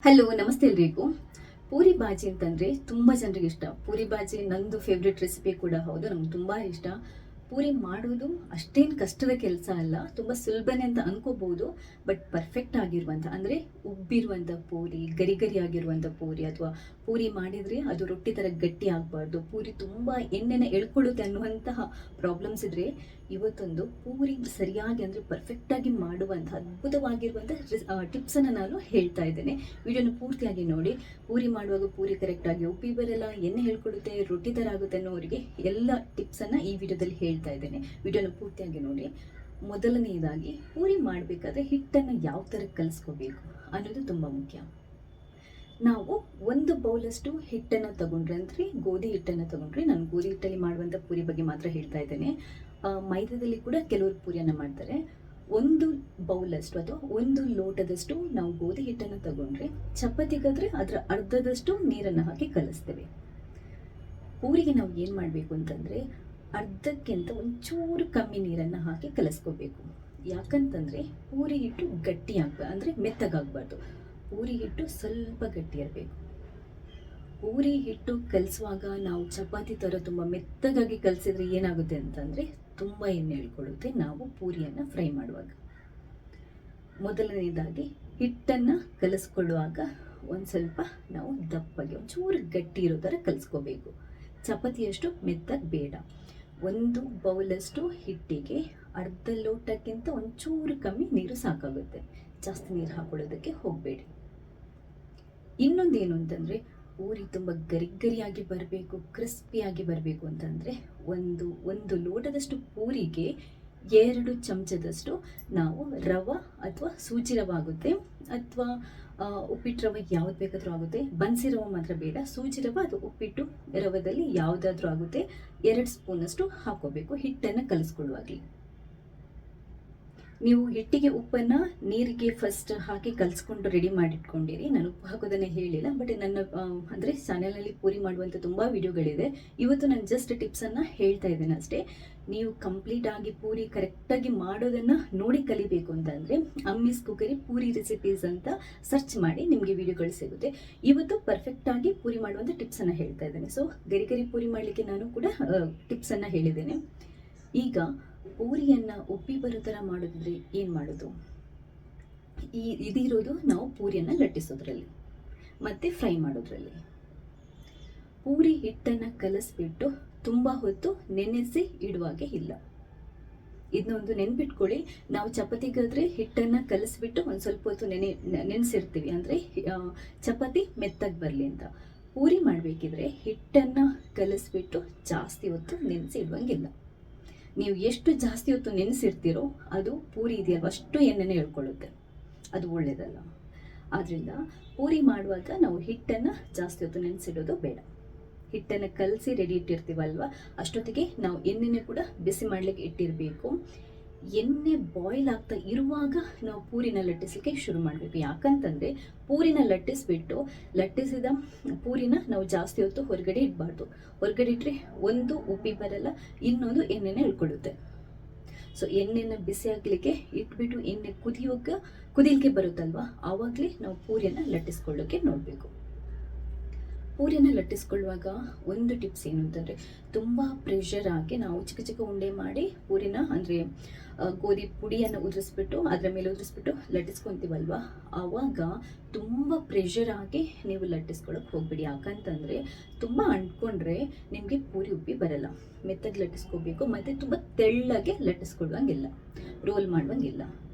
Hello, ನಮಸ್ತೆ ಎಲ್ರಿಗೂ. ಪೂರಿ ಬಾಜಿ ಅಂತಂದರೆ ತುಂಬ ಜನರಿಗೆ ಇಷ್ಟ. ಪೂರಿ ಬಾಜಿ ನಂದು ಫೇವ್ರೆಟ್ ರೆಸಿಪಿ ಕೂಡ ಹೌದು, ನಂಗೆ ತುಂಬ ಇಷ್ಟ. ಪೂರಿ ಮಾಡೋದು ಅಷ್ಟೇನು ಕಷ್ಟದ ಕೆಲಸ ಅಲ್ಲ, ತುಂಬ ಸುಲಭನೇ ಅಂತ ಅನ್ಕೋಬಹುದು. ಬಟ್ ಪರ್ಫೆಕ್ಟ್ ಆಗಿರುವಂಥ ಅಂದರೆ ಉಬ್ಬಿರುವಂಥ ಪೂರಿ, ಗರಿ ಗರಿ ಆಗಿರುವಂಥ ಪೂರಿ, ಅಥವಾ ಪೂರಿ ಮಾಡಿದರೆ ಅದು ರೊಟ್ಟಿ ಥರ ಗಟ್ಟಿ ಆಗಬಾರ್ದು, ಪೂರಿ ತುಂಬ ಎಣ್ಣೆನ ಎಳ್ಕೊಳ್ಳುತ್ತೆ ಅನ್ನುವಂತಹ ಪ್ರಾಬ್ಲಮ್ಸ್ ಇದ್ದರೆ ಇವತ್ತೊಂದು ಪೂರಿ ಸರಿಯಾಗಿ ಅಂದರೆ ಪರ್ಫೆಕ್ಟಾಗಿ ಮಾಡುವಂಥ ಅದ್ಭುತವಾಗಿರುವಂಥ ಟಿಪ್ಸನ್ನು ನಾನು ಹೇಳ್ತಾ ಇದ್ದೇನೆ. ವಿಡಿಯೋನ ಪೂರ್ತಿಯಾಗಿ ನೋಡಿ. ಪೂರಿ ಮಾಡುವಾಗ ಪೂರಿ ಕರೆಕ್ಟಾಗಿ ಉಪ್ಪಿ ಬರಲ್ಲ, ಎಣ್ಣೆ ಹೇಳ್ಕೊಡುತ್ತೆ, ರೊಟ್ಟಿ ಥರ ಆಗುತ್ತೆ ಅನ್ನೋರಿಗೆ ಎಲ್ಲ ಟಿಪ್ಸನ್ನು ಈ ವಿಡಿಯೋದಲ್ಲಿ ಹೇಳ್ತಾ ಇದ್ದೇನೆ. ವಿಡಿಯೋನ ಪೂರ್ತಿಯಾಗಿ ನೋಡಿ. ಮೊದಲನೆಯದಾಗಿ ಪೂರಿ ಮಾಡಬೇಕಾದ್ರೆ ಹಿಟ್ಟನ್ನು ಯಾವ ಥರ ಕಲಿಸ್ಕೋಬೇಕು ಅನ್ನೋದು ತುಂಬ ಮುಖ್ಯ. ನಾವು ಒಂದು ಬೌಲಷ್ಟು ಹಿಟ್ಟನ್ನು ತಗೊಂಡ್ರೆ, ಅಂದರೆ ಗೋಧಿ ಹಿಟ್ಟನ್ನು ತಗೊಂಡ್ರೆ, ನಾನು ಗೋಧಿ ಹಿಟ್ಟಲ್ಲಿ ಮಾಡುವಂಥ ಪೂರಿ ಬಗ್ಗೆ ಮಾತ್ರ ಹೇಳ್ತಾ ಇದ್ದೇನೆ. ಮೈದಾದಲ್ಲಿ ಕೂಡ ಕೆಲವರು ಪೂರಿಯನ್ನು ಮಾಡ್ತಾರೆ. ಒಂದು ಬೌಲಷ್ಟು ಅಥವಾ ಒಂದು ಲೋಟದಷ್ಟು ನಾವು ಗೋಧಿ ಹಿಟ್ಟನ್ನು ತಗೊಂಡ್ರೆ, ಚಪಾತಿಗಾದರೆ ಅದರ ಅರ್ಧದಷ್ಟು ನೀರನ್ನು ಹಾಕಿ ಕಲಿಸ್ತೇವೆ. ಪೂರಿಗೆ ನಾವು ಏನು ಮಾಡಬೇಕು ಅಂತಂದರೆ ಅರ್ಧಕ್ಕಿಂತ ಒಂಚೂರು ಕಮ್ಮಿ ನೀರನ್ನು ಹಾಕಿ ಕಲಿಸ್ಕೋಬೇಕು. ಯಾಕಂತಂದರೆ ಪೂರಿ ಹಿಟ್ಟು ಗಟ್ಟಿ ಆಗಬಾರ್ದು, ಅಂದರೆ ಮೆತ್ತಗಾಗಬಾರ್ದು. ಪೂರಿ ಹಿಟ್ಟು ಸ್ವಲ್ಪ ಗಟ್ಟಿ ಇರಬೇಕು. ಪೂರಿ ಹಿಟ್ಟು ಕಲಿಸುವಾಗ ನಾವು ಚಪಾತಿ ಥರ ತುಂಬ ಮೆತ್ತಗಾಗಿ ಕಲಿಸಿದ್ರೆ ಏನಾಗುತ್ತೆ ಅಂತಂದರೆ ತುಂಬ ಎಣ್ಣೆ ಎಳ್ಕೊಳ್ಳುತ್ತೆ ನಾವು ಪೂರಿಯನ್ನು ಫ್ರೈ ಮಾಡುವಾಗ. ಮೊದಲನೇದಾಗಿ ಹಿಟ್ಟನ್ನು ಕಲಿಸ್ಕೊಳ್ಳುವಾಗ ಒಂದು ಸ್ವಲ್ಪ ನಾವು ದಪ್ಪಗೆ ಒಂಚೂರು ಗಟ್ಟಿ ಇರೋ ಥರ ಕಲಿಸ್ಕೋಬೇಕು. ಚಪಾತಿಯಷ್ಟು ಮೆತ್ತಗೆ ಬೇಡ. ಒಂದು ಬೌಲಷ್ಟು ಹಿಟ್ಟಿಗೆ ಅರ್ಧ ಲೋಟಕ್ಕಿಂತ ಒಂಚೂರು ಕಮ್ಮಿ ನೀರು ಸಾಕಾಗುತ್ತೆ. ಜಾಸ್ತಿ ನೀರು ಹಾಕೊಳ್ಳೋದಕ್ಕೆ ಹೋಗಬೇಡಿ. ಇನ್ನೊಂದೇನು ಅಂತಂದರೆ ಪೂರಿ ತುಂಬ ಗರಿಗರಿಯಾಗಿ ಬರಬೇಕು, ಕ್ರಿಸ್ಪಿಯಾಗಿ ಬರಬೇಕು ಅಂತಂದರೆ ಒಂದು ಲೋಟದಷ್ಟು ಪೂರಿಗೆ 2 ಚಮಚದಷ್ಟು ನಾವು ರವೆ ಅಥವಾ ಸೂಜಿ ರವೆ ಆಗುತ್ತೆ, ಅಥವಾ ಉಪ್ಪಿಟ್ಟು ರವೆ ಯಾವ್ದು ಬೇಕಾದರೂ ಆಗುತ್ತೆ. ಬನ್ಸಿ ರವೆ ಮಾತ್ರ ಬೇಡ. ಸೂಜಿ ರವೆ ಅಥವಾ ಉಪ್ಪಿಟ್ಟು ರವೆದಲ್ಲಿ ಯಾವುದಾದ್ರೂ ಆಗುತ್ತೆ. 2 ಸ್ಪೂನಷ್ಟು ಹಾಕೋಬೇಕು ಹಿಟ್ಟನ್ನು ಕಲಿಸ್ಕೊಳ್ಳುವಾಗಲಿ. ನೀವು ಹಿಟ್ಟಿಗೆ ಉಪ್ಪನ್ನು ನೀರಿಗೆ ಫಸ್ಟ್ ಹಾಕಿ ಕಲಿಸ್ಕೊಂಡು ರೆಡಿ ಮಾಡಿಟ್ಕೊಂಡಿರಿ. ನಾನು ಉಪ್ಪು ಹಾಕೋದನ್ನೇ ಹೇಳಿಲ್ಲ, ಬಟ್ ನನ್ನ ಅಂದರೆ ಚಾನಲ್ನಲ್ಲಿ ಪೂರಿ ಮಾಡುವಂಥ ತುಂಬ ವಿಡಿಯೋಗಳಿದೆ. ಇವತ್ತು ನಾನು ಜಸ್ಟ್ ಟಿಪ್ಸನ್ನು ಹೇಳ್ತಾ ಇದ್ದೇನೆ ಅಷ್ಟೇ. ನೀವು ಕಂಪ್ಲೀಟಾಗಿ ಪೂರಿ ಕರೆಕ್ಟಾಗಿ ಮಾಡೋದನ್ನು ನೋಡಿ ಕಲಿಬೇಕು ಅಂತಂದರೆ ಅಮ್ಮೀಸ್ ಕುಕ್ಕರಿ ಪೂರಿ ರೆಸಿಪೀಸ್ ಅಂತ ಸರ್ಚ್ ಮಾಡಿ ನಿಮಗೆ ವಿಡಿಯೋಗಳು ಸಿಗುತ್ತೆ. ಇವತ್ತು ಪರ್ಫೆಕ್ಟಾಗಿ ಪೂರಿ ಮಾಡುವಂಥ ಟಿಪ್ಸನ್ನು ಹೇಳ್ತಾ ಇದ್ದೇನೆ. ಸೊ ಗರಿ ಗರಿ ಪೂರಿ ಮಾಡಲಿಕ್ಕೆ ನಾನು ಕೂಡ ಟಿಪ್ಸನ್ನು ಹೇಳಿದ್ದೇನೆ. ಈಗ ಪೂರಿಯನ್ನು ಉಪ್ಪಿ ಬರೋ ಥರ ಮಾಡೋದಿದ್ರೆ ಏನು ಮಾಡೋದು? ಇದಿರೋದು ನಾವು ಪೂರಿಯನ್ನು ಲಟ್ಟಿಸೋದ್ರಲ್ಲಿ ಮತ್ತು ಫ್ರೈ ಮಾಡೋದ್ರಲ್ಲಿ. ಪೂರಿ ಹಿಟ್ಟನ್ನು ಕಲಿಸ್ಬಿಟ್ಟು ತುಂಬ ಹೊತ್ತು ನೆನೆಸಿ ಇಡುವಾಗೆ ಇಲ್ಲ. ಇದನ್ನೊಂದು ನೆನ್ಪಿಟ್ಕೊಳ್ಳಿ. ನಾವು ಚಪಾತಿಗಾದರೆ ಹಿಟ್ಟನ್ನು ಕಲಿಸ್ಬಿಟ್ಟು ಒಂದು ಸ್ವಲ್ಪ ಹೊತ್ತು ನೆನೆಸಿರ್ತೀವಿ, ಅಂದರೆ ಚಪಾತಿ ಮೆತ್ತಗೆ ಬರಲಿ ಅಂತ. ಪೂರಿ ಮಾಡಬೇಕಿದ್ರೆ ಹಿಟ್ಟನ್ನು ಕಲಿಸ್ಬಿಟ್ಟು ಜಾಸ್ತಿ ಹೊತ್ತು ನೆನೆಸಿ ಇಡುವಂಗಿಲ್ಲ. ನೀವು ಎಷ್ಟು ಜಾಸ್ತಿ ಹೊತ್ತು ನೆನೆಸಿರ್ತೀರೋ ಅದು ಪೂರಿ ಇದೆಯಲ್ವ ಅಷ್ಟು ಎಣ್ಣೆನೇ ಎಳ್ಕೊಳ್ಳುತ್ತೆ, ಅದು ಒಳ್ಳೆಯದಲ್ಲ. ಆದ್ದರಿಂದ ಪೂರಿ ಮಾಡುವಾಗ ನಾವು ಹಿಟ್ಟನ್ನು ಜಾಸ್ತಿ ಹೊತ್ತು ನೆನೆಸಿಡೋದು ಬೇಡ. ಹಿಟ್ಟನ್ನು ಕಲಸಿ ರೆಡಿ ಇಟ್ಟಿರ್ತೀವಲ್ವ ಅಷ್ಟೊತ್ತಿಗೆ ನಾವು ಎಣ್ಣೆನೇ ಕೂಡ ಬಿಸಿ ಮಾಡಲಿಕ್ಕೆ ಇಟ್ಟಿರಬೇಕು. ಎಣ್ಣೆ ಬಾಯ್ಲ್ ಆಗ್ತಾ ಇರುವಾಗ ನಾವು ಪೂರಿನ ಲಟ್ಟಿಸಲಿಕ್ಕೆ ಶುರು ಮಾಡಬೇಕು. ಯಾಕಂತಂದರೆ ಪೂರಿನ ಲಟ್ಟಿಸಿದ ಪೂರಿನ ನಾವು ಜಾಸ್ತಿ ಹೊತ್ತು ಹೊರಗಡೆ ಇಡಬಾರ್ದು. ಹೊರಗಡೆ ಇಟ್ಟರೆ ಒಂದು ಉಪ್ಪಿ ಬರಲ್ಲ, ಇನ್ನೊಂದು ಎಣ್ಣೆನೇ ಇಳ್ಕೊಳ್ಳುತ್ತೆ. ಸೊ ಎಣ್ಣೆನ ಬಿಸಿ ಆಗಲಿಕ್ಕೆ ಇಟ್ಬಿಟ್ಟು ಎಣ್ಣೆ ಕುದಿಲಿಕ್ಕೆ ಬರುತ್ತಲ್ವ, ಆವಾಗಲೇ ನಾವು ಪೂರಿಯನ್ನು ಲಟ್ಟಿಸ್ಕೊಳ್ಳೋಕ್ಕೆ ನೋಡಬೇಕು. ಪೂರಿಯನ್ನು ಲಟ್ಟಿಸ್ಕೊಳ್ಳುವಾಗ ಒಂದು ಟಿಪ್ಸ್ ಏನು ಅಂತಂದರೆ ತುಂಬ ಪ್ರೆಷರ್ ಆಗಿ ನಾವು ಚಿಕ್ಕ ಚಿಕ್ಕ ಉಂಡೆ ಮಾಡಿ ಪೂರಿನ, ಅಂದರೆ ಗೋಧಿ ಪುಡಿಯನ್ನು ಉದುರಿಸ್ಬಿಟ್ಟು ಅದರ ಮೇಲೆ ಉದುರಿಸ್ಬಿಟ್ಟು ಲಟ್ಟಿಸ್ಕೊತೀವಲ್ವ, ಆವಾಗ ತುಂಬ ಪ್ರೆಷರ್ ಆಗಿ ನೀವು ಲಟ್ಟಿಸ್ಕೊಳ್ಳೋಕೆ ಹೋಗ್ಬಿಡಿ. ಯಾಕಂತಂದರೆ ತುಂಬ ಅಂಟ್ಕೊಂಡ್ರೆ ನಿಮಗೆ ಪೂರಿ ಉಪ್ಪಿ ಬರಲ್ಲ. ಮೆತ್ತಗೆ ಲಟ್ಟಿಸ್ಕೋಬೇಕು, ಮತ್ತು ತುಂಬ ತೆಳ್ಳಗೆ ಲಟ್ಟಿಸ್ಕೊಳ್ಳುವಂಗಿಲ್ಲ, ರೋಲ್ ಮಾಡುವಂಗಿಲ್ಲ.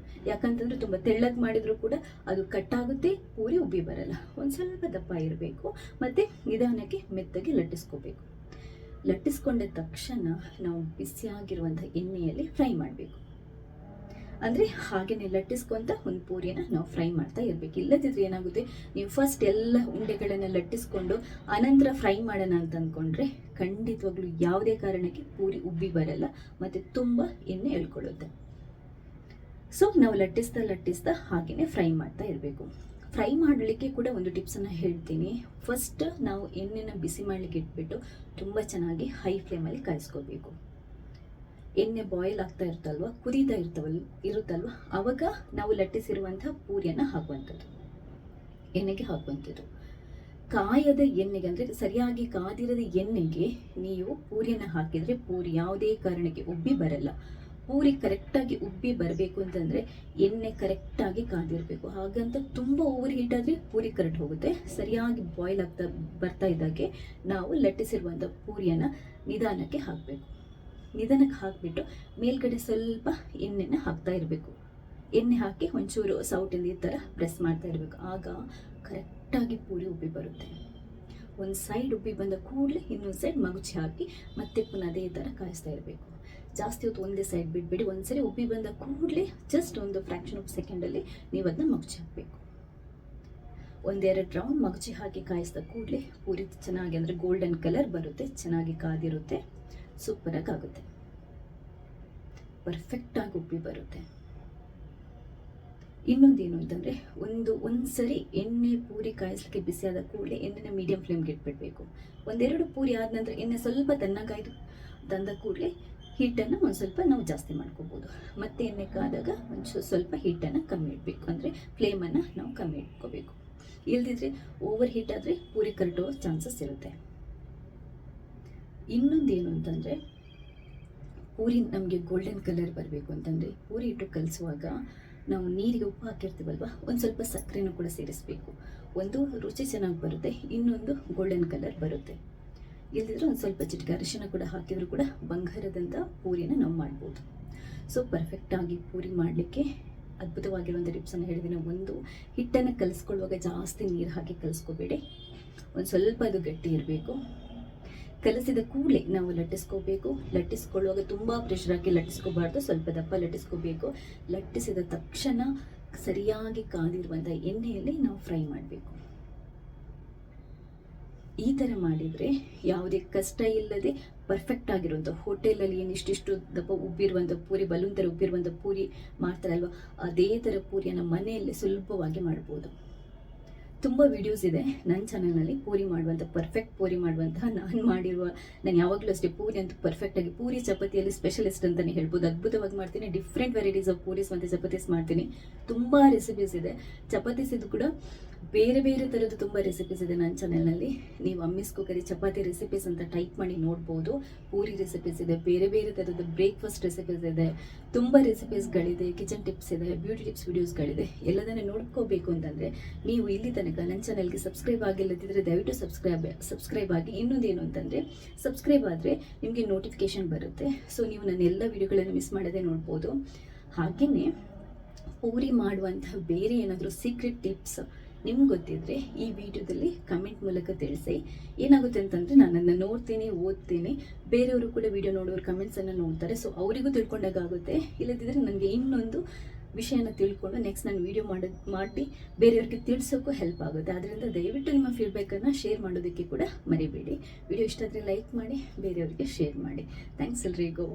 ಯಾಕಂತಂದರೆ ತುಂಬ ತೆಳ್ಳಗೆ ಮಾಡಿದರೂ ಕೂಡ ಅದು ಕಟ್ಟಾಗುತ್ತೆ, ಪೂರಿ ಉಬ್ಬಿ ಬರಲ್ಲ. ಒಂದು ಸ್ವಲ್ಪ ದಪ್ಪ ಇರಬೇಕು, ಮತ್ತು ನಿಧಾನಕ್ಕೆ ಮೆತ್ತಗೆ ಲಟ್ಟಿಸ್ಕೋಬೇಕು. ಲಟ್ಟಿಸ್ಕೊಂಡ ತಕ್ಷಣ ನಾವು ಬಿಸಿಯಾಗಿರುವಂಥ ಎಣ್ಣೆಯಲ್ಲಿ ಫ್ರೈ ಮಾಡಬೇಕು. ಅಂದರೆ ಹಾಗೆಯೇ ಲಟ್ಟಿಸ್ಕೊಂತ ಒಂದು ಪೂರಿನ ನಾವು ಫ್ರೈ ಮಾಡ್ತಾ ಇರಬೇಕು. ಇಲ್ಲದಿದ್ದರೆ ಏನಾಗುತ್ತೆ, ನೀವು ಫಸ್ಟ್ ಎಲ್ಲ ಉಂಡೆಗಳನ್ನು ಲಟ್ಟಿಸ್ಕೊಂಡು ಅನಂತರ ಫ್ರೈ ಮಾಡೋಣ ಅಂತ ಅಂದ್ಕೊಂಡ್ರೆ ಖಂಡಿತವಾಗ್ಲೂ ಯಾವುದೇ ಕಾರಣಕ್ಕೆ ಪೂರಿ ಉಬ್ಬಿ ಬರಲ್ಲ, ಮತ್ತು ತುಂಬ ಎಣ್ಣೆ ಎಳ್ಕೊಳ್ಳುತ್ತೆ. ಸೊ ನಾವು ಲಟ್ಟಿಸ್ತಾ ಹಾಗೆಯೇ ಫ್ರೈ ಮಾಡ್ತಾ ಇರಬೇಕು. ಫ್ರೈ ಮಾಡಲಿಕ್ಕೆ ಕೂಡ ಒಂದು ಟಿಪ್ಸನ್ನು ಹೇಳ್ತೀನಿ. ಫಸ್ಟ್ ನಾವು ಎಣ್ಣೆನ ಬಿಸಿ ಮಾಡಲಿಕ್ಕೆ ಇಟ್ಬಿಟ್ಟು ತುಂಬ ಚೆನ್ನಾಗಿ ಹೈ ಫ್ಲೇಮಲ್ಲಿ ಕಾಯಿಸ್ಕೋಬೇಕು. ಎಣ್ಣೆ ಬಾಯ್ಲ್ ಆಗ್ತಾ ಇರ್ತಲ್ವ, ಕುದೀತಾ ಇರುತ್ತಲ್ವ, ಆವಾಗ ನಾವು ಲಟ್ಟಿಸಿರುವಂಥ ಪೂರಿಯನ್ನು ಹಾಕುವಂಥದ್ದು. ಎಣ್ಣೆಗೆ ಹಾಕುವಂಥದ್ದು. ಕಾಯದ ಎಣ್ಣೆಗೆ ಅಂದರೆ ಸರಿಯಾಗಿ ಕಾದಿರದ ಎಣ್ಣೆಗೆ ನೀವು ಪೂರಿಯನ್ನು ಹಾಕಿದರೆ ಪೂರಿ ಯಾವುದೇ ಕಾರಣಕ್ಕೆ ಉಬ್ಬಿ ಬರಲ್ಲ. ಪೂರಿ ಕರೆಕ್ಟಾಗಿ ಉಬ್ಬಿ ಬರಬೇಕು ಅಂತಂದರೆ ಎಣ್ಣೆ ಕರೆಕ್ಟಾಗಿ ಕಾದಿರಬೇಕು. ಹಾಗಂತ ತುಂಬ ಓವರ್ ಹೀಟ್ ಆದರೆ ಪೂರಿ ಕರೆಕ್ಟ್ ಹೋಗುತ್ತೆ. ಸರಿಯಾಗಿ ಬಾಯ್ಲ್ ಬರ್ತಾ ಇದ್ದಾಗೆ ನಾವು ಲಟ್ಟಿಸಿರುವಂಥ ಪೂರಿಯನ್ನು ನಿಧಾನಕ್ಕೆ ಹಾಕಬೇಕು. ನಿಧಾನಕ್ಕೆ ಹಾಕಿಬಿಟ್ಟು ಮೇಲ್ಗಡೆ ಸ್ವಲ್ಪ ಎಣ್ಣೆನ ಹಾಕ್ತಾ ಇರಬೇಕು. ಎಣ್ಣೆ ಹಾಕಿ ಒಂಚೂರು ಸೌಟಿಂದ ಈ ಥರ ಪ್ರೆಸ್ ಮಾಡ್ತಾ ಇರಬೇಕು. ಆಗ ಕರೆಕ್ಟಾಗಿ ಪೂರಿ ಉಬ್ಬಿ ಬರುತ್ತೆ. ಒಂದು ಸೈಡ್ ಉಬ್ಬಿ ಬಂದ ಕೂಡಲೇ ಇನ್ನೊಂದು ಸೈಡ್ ಮಗುಚಿ ಹಾಕಿ ಮತ್ತೆ ಪುನಃ ಅದೇ ಥರ ಕಾಯಿಸ್ತಾ ಇರಬೇಕು. ಜಾಸ್ತಿ ಹೊತ್ತು ಒಂದೇ ಸೈಡ್ ಬಿಟ್ಬಿಡಿ. ಒಂದ್ಸರಿ ಉಬ್ಬಿ ಬಂದ ಕೂಡಲೇ ಜಸ್ಟ್ ಒಂದು ಫ್ರ್ಯಾಕ್ಷನ್ ಆಫ್ ಸೆಕೆಂಡಲ್ಲಿ ನೀವು ಅದನ್ನ ಮಗುಚಿ ಹಾಕಬೇಕು. ಒಂದೆರಡು ರೌಂಡ್ ಮಗುಚಿ ಹಾಕಿ ಕಾಯಿಸಿದ ಕೂಡಲೇ ಪೂರಿ ಚೆನ್ನಾಗಿ ಅಂದರೆ ಗೋಲ್ಡನ್ ಕಲರ್ ಬರುತ್ತೆ, ಚೆನ್ನಾಗಿ ಕಾದಿರುತ್ತೆ, ಸೂಪರಾಗಿ ಆಗುತ್ತೆ, ಪರ್ಫೆಕ್ಟಾಗಿ ಉಬ್ಬಿ ಬರುತ್ತೆ. ಇನ್ನೊಂದೇನು ಅಂತಂದರೆ ಒಂದ್ಸರಿ ಎಣ್ಣೆ ಪೂರಿ ಕಾಯಿಸ್ಲಿಕ್ಕೆ ಬಿಸಿಯಾದ ಕೂಡಲೇ ಎಣ್ಣೆನ ಮೀಡಿಯಂ ಫ್ಲೇಮ್ಗೆ ಇಟ್ಬಿಡ್ಬೇಕು. ಒಂದೆರಡು ಪೂರಿ ಆದ ನಂತರ ಎಣ್ಣೆ ಸ್ವಲ್ಪ ತಣ್ಣಗಾಯ್ತು ತಂದ ಕೂಡಲೇ ಹೀಟನ್ನು ಒಂದು ಸ್ವಲ್ಪ ನಾವು ಜಾಸ್ತಿ ಮಾಡ್ಕೋಬೋದು. ಮತ್ತೆ ಎಣ್ಣೆ ಕಾದಾಗ ಸ್ವಲ್ಪ ಹೀಟನ್ನು ಕಮ್ಮಿ ಇಡಬೇಕು, ಅಂದರೆ ಫ್ಲೇಮನ್ನು ನಾವು ಕಮ್ಮಿ ಇಟ್ಕೋಬೇಕು. ಇಲ್ದಿದ್ರೆ ಓವರ್ ಹೀಟ್ ಆದರೆ ಪೂರಿ ಕರಟೋ ಚಾನ್ಸಸ್ ಇರುತ್ತೆ. ಇನ್ನೊಂದೇನು ಅಂತಂದರೆ ಪೂರಿ ನಮಗೆ ಗೋಲ್ಡನ್ ಕಲರ್ ಬರಬೇಕು ಅಂತಂದರೆ ಪೂರಿ ಇಟ್ಟು ಕಲಿಸುವಾಗ ನಾವು ನೀರಿಗೆ ಉಪ್ಪು ಹಾಕಿರ್ತೀವಲ್ವ, ಒಂದು ಸ್ವಲ್ಪ ಸಕ್ಕರೆನೂ ಕೂಡ ಸೇರಿಸಬೇಕು. ಒಂದು ರುಚಿ ಚೆನ್ನಾಗಿ ಬರುತ್ತೆ, ಇನ್ನೊಂದು ಗೋಲ್ಡನ್ ಕಲರ್ ಬರುತ್ತೆ. ಇಲ್ಲದಿದ್ರೆ ಒಂದು ಸ್ವಲ್ಪ ಚಿಟಿಕೆ ಅರಿಶಿನ ಕೂಡ ಹಾಕಿದರೂ ಕೂಡ ಬಂಗಾರದಂಥ ಪೂರಿನ ನಾವು ಮಾಡ್ಬೋದು. ಸೊ ಪರ್ಫೆಕ್ಟಾಗಿ ಪೂರಿ ಮಾಡಲಿಕ್ಕೆ ಅದ್ಭುತವಾಗಿರುವಂಥ ಟಿಪ್ಸನ್ನು ಹೇಳಿದ್ದೀನಿ. ಒಂದು, ಹಿಟ್ಟನ್ನು ಕಲಿಸ್ಕೊಳ್ಳುವಾಗ ಜಾಸ್ತಿ ನೀರು ಹಾಕಿ ಕಲಿಸ್ಕೋಬೇಡಿ, ಒಂದು ಸ್ವಲ್ಪ ಅದು ಗಟ್ಟಿ ಇರಬೇಕು. ಕಲಸಿದ ಕೂಡಲೇ ನಾವು ಲಟ್ಟಿಸ್ಕೋಬೇಕು. ಲಟ್ಟಿಸ್ಕೊಳ್ಳುವಾಗ ತುಂಬ ಪ್ರೆಷರ್ ಹಾಕಿ ಲಟ್ಟಿಸ್ಕೋಬಾರ್ದು, ಸ್ವಲ್ಪ ದಪ್ಪ ಲಟ್ಟಿಸ್ಕೋಬೇಕು. ಲಟ್ಟಿಸಿದ ತಕ್ಷಣ ಸರಿಯಾಗಿ ಕಾದಿರುವಂಥ ಎಣ್ಣೆಯಲ್ಲಿ ನಾವು ಫ್ರೈ ಮಾಡಬೇಕು. ಈ ಥರ ಮಾಡಿದರೆ ಯಾವುದೇ ಕಷ್ಟ ಇಲ್ಲದೆ ಪರ್ಫೆಕ್ಟ್ ಆಗಿರುವಂಥ ಹೋಟೆಲಲ್ಲಿ ಏನು ಇಷ್ಟಿಷ್ಟು ದಪ್ಪ ಉಬ್ಬಿರುವಂಥ ಪೂರಿ, ಬಲೂನ್ ಥರ ಉಬ್ಬಿರುವಂಥ ಪೂರಿ ಮಾಡ್ತಾರಲ್ವ, ಅದೇ ಥರ ಪೂರಿಯನ್ನು ಮನೆಯಲ್ಲೇ ಸುಲಭವಾಗಿ ಮಾಡ್ಬೋದು. ತುಂಬ ವಿಡಿಯೋಸ್ ಇದೆ ನನ್ನ ಚಾನಲ್ನಲ್ಲಿ ಪೂರಿ ಮಾಡುವಂಥ, ಪರ್ಫೆಕ್ಟ್ ಪೂರಿ ಮಾಡುವಂಥ. ನಾನು ಯಾವಾಗಲೂ ಅಷ್ಟೇ ಪೂರಿ ಅಂತೂ ಪರ್ಫೆಕ್ಟಾಗಿ, ಪೂರಿ ಚಪಾತಿಯಲ್ಲಿ ಸ್ಪೆಷಲಿಸ್ಟ್ ಅಂತಲೇ ಹೇಳ್ಬೋದು. ಅದ್ಭುತವಾಗಿ ಮಾಡ್ತೀನಿ. ಡಿಫ್ರೆಂಟ್ ವೆರೈಟೀಸ್ ಆಫ್ ಪೂರೀಸ್ ಮತ್ತು ಚಪಾತೀಸ್ ಮಾಡ್ತೀನಿ. ತುಂಬ ರೆಸಿಪೀಸ್ ಇದೆ. ಚಪಾತೀಸ್ ಇದು ಕೂಡ ಬೇರೆ ಬೇರೆ ಥರದ್ದು ತುಂಬ ರೆಸಿಪೀಸ್ ಇದೆ ನನ್ನ ಚಾನಲ್ನಲ್ಲಿ. ನೀವು ಅಮ್ಮಿಸ್ ಕುಕ್ಕರಿ ಚಪಾತಿ ರೆಸಿಪೀಸ್ ಅಂತ ಟೈಪ್ ಮಾಡಿ ನೋಡ್ಬೋದು. ಪೂರಿ ರೆಸಿಪೀಸ್ ಇದೆ, ಬೇರೆ ಬೇರೆ ಥರದ್ದು ಬ್ರೇಕ್ಫಾಸ್ಟ್ ರೆಸಿಪೀಸ್ ಇದೆ, ತುಂಬ ರೆಸಿಪೀಸ್ಗಳಿದೆ, ಕಿಚನ್ ಟಿಪ್ಸ್ ಇದೆ, ಬ್ಯೂಟಿ ಟಿಪ್ಸ್ ವಿಡಿಯೋಸ್ಗಳಿದೆ. ಎಲ್ಲದನ್ನು ನೋಡ್ಕೋಬೇಕು ಅಂತಂದರೆ ನೀವು ಇಲ್ಲಿ ತನಕ ನನ್ನ ಚಾನಲ್ಗೆ ಸಬ್ಸ್ಕ್ರೈಬ್ ಆಗಿಲ್ಲದಿದ್ದರೆ ದಯವಿಟ್ಟು ಸಬ್ಸ್ಕ್ರೈಬ್ ಆಗಿ. ಇನ್ನೊಂದೇನು ಅಂತಂದರೆ ಸಬ್ಸ್ಕ್ರೈಬ್ ಆದರೆ ನಿಮಗೆ ನೋಟಿಫಿಕೇಶನ್ ಬರುತ್ತೆ. ಸೊ ನೀವು ನನ್ನ ಎಲ್ಲ ವಿಡಿಯೋಗಳನ್ನು ಮಿಸ್ ಮಾಡದೆ ನೋಡ್ಬೋದು. ಹಾಗೆಯೇ ಪೂರಿ ಮಾಡುವಂತಹ ಬೇರೆ ಏನಾದರೂ ಸೀಕ್ರೆಟ್ ಟಿಪ್ಸ್ ನಿಮ್ಗೆ ಗೊತ್ತಿದ್ರೆ ಈ ವಿಡಿಯೋದಲ್ಲಿ ಕಮೆಂಟ್ ಮೂಲಕ ತಿಳಿಸಿ. ಏನಾಗುತ್ತೆ ಅಂತಂದರೆ ನಾನು ಅದನ್ನು ನೋಡ್ತೀನಿ, ಓದ್ತೀನಿ, ಬೇರೆಯವರು ಕೂಡ ವಿಡಿಯೋ ನೋಡೋರು ಕಮೆಂಟ್ಸನ್ನು ನೋಡ್ತಾರೆ. ಸೊ ಅವರಿಗೂ ತಿಳ್ಕೊಂಡಾಗುತ್ತೆ. ಇಲ್ಲದಿದ್ದರೆ ನನಗೆ ಇನ್ನೊಂದು ವಿಷಯನ ತಿಳ್ಕೊಂಡು ನೆಕ್ಸ್ಟ್ ನಾನು ವಿಡಿಯೋ ಮಾಡಿ ಬೇರೆಯವ್ರಿಗೆ ತಿಳಿಸೋಕ್ಕೂ ಹೆಲ್ಪ್ ಆಗುತ್ತೆ. ಆದ್ದರಿಂದ ದಯವಿಟ್ಟು ನಿಮ್ಮ ಫೀಡ್ಬ್ಯಾಕನ್ನು ಶೇರ್ ಮಾಡೋದಕ್ಕೆ ಕೂಡ ಮರಿಬೇಡಿ. ವಿಡಿಯೋ ಇಷ್ಟ ಆದರೆ ಲೈಕ್ ಮಾಡಿ, ಬೇರೆಯವರಿಗೆ ಶೇರ್ ಮಾಡಿ. ಥ್ಯಾಂಕ್ಸ್ ಎಲ್ರಿಗೂ.